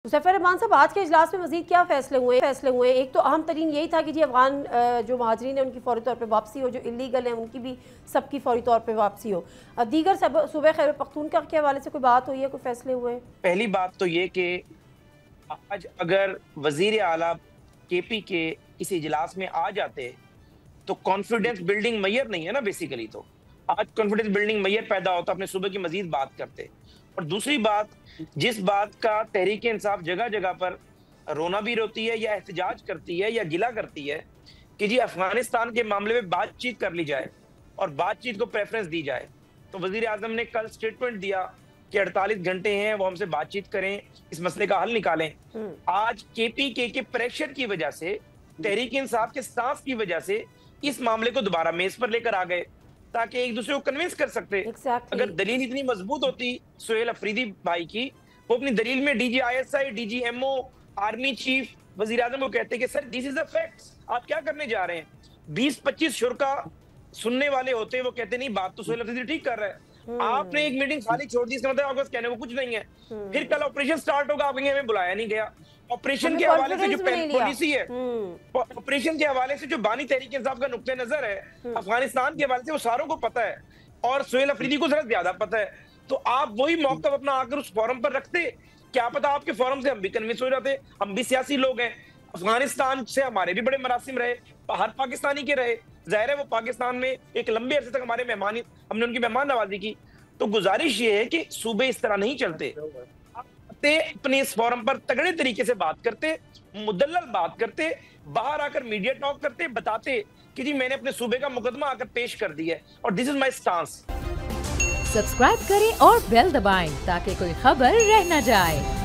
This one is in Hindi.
मुज़फ़्फ़र रहमान साहब, आज के इजलास में मज़ीद क्या फैसले हुए? एक तो अहम तरीन यही था कि जी अफ़गान जो महाजरीन है उनकी फ़ौरी तौर पे वापसी हो, जो इलीगल है उनकी भी सबकी फ़ौरी तौर पे वापसी हो। दीगर सूबे खैबर पख्तूनख्वा के हवाले से कोई बात हुई है, कोई फैसले हुए? पहली बात तो ये कि आज अगर वज़ीर आला केपी के इस इजलास में आ जाते तो कॉन्फिडेंस बिल्डिंग मैयर नहीं है ना बेसिकली। तो आज कॉन्फिडेंस बिल्डिंग मैयर पैदा होता, अपने सूबे की मजीद बात करते। और दूसरी बात, जिस बात का तहरीक इंसाफ जगह जगह पर रोना भी रोती है या एहतजाज करती है या गिला करती है कि जी अफगानिस्तान के मामले में बातचीत कर ली जाए और बातचीत को प्रेफरेंस दी जाए, तो वजीर आजम ने कल स्टेटमेंट दिया कि 48 घंटे हैं, वो हमसे बातचीत करें, इस मसले का हल निकालें। आज केपीके के प्रेशर की वजह से, तहरीक इंसाफ के स्टाफ की वजह से इस मामले को दोबारा मेज पर लेकर आ गए ताकि एक दूसरे को कन्विंस कर सकते। अगर दलील इतनी मजबूत होती सुहेल अफरीदी भाई की, वो अपनी दलील में DG ISI, DG MO, army chief, वजीर आजम को कहते कि sir this is the facts, आप क्या करने जा रहे हैं। 20-25 शुरका सुनने वाले होते हैं, वो कहते नहीं बात तो सुहेल अफरीदी ठीक कर रहा है, आपने एक मीटिंग खाली छोड़ दी, इसका मतलब आपके पास कहने को कुछ नहीं है। फिर कल ऑपरेशन स्टार्ट होगा, आप हमें बुलाया नहीं गया। ऑपरेशन के हवाले से जो पॉलिसी है, ऑपरेशन के हवाले से जो बानी तहरीक इंसाफ का नुक्ते नजर है अफगानिस्तान के हवाले से, वो सारों को पता है और सुहेल अफरीदी को जरा ज्यादा पता है। तो आप वही मौका अपना आकर उस फोरम पर रखते, क्या पता आपके फोरम से हम भी कन्विंस हो जाते। हम भी सियासी लोग हैं, अफगानिस्तान से हमारे भी बड़े मरासिम रहे, हर पाकिस्तानी के रहे, जाहिर है वो पाकिस्तान में एक लंबे अरसे तक हमारे मेहमान, हमने उनकी मेहमान नवाजी की। तो गुजारिश ये है कि सूबे इस तरह नहीं चलते, अपने इस फोरम पर तगड़े तरीके से बात करते, मुदल्लल बात करते, बाहर आकर मीडिया टॉक करते, बताते कि जी मैंने अपने सूबे का मुकदमा आकर पेश कर दिया है और this is my stance. Subscribe करें और बेल दबाएं ताकि कोई खबर रह न जाए।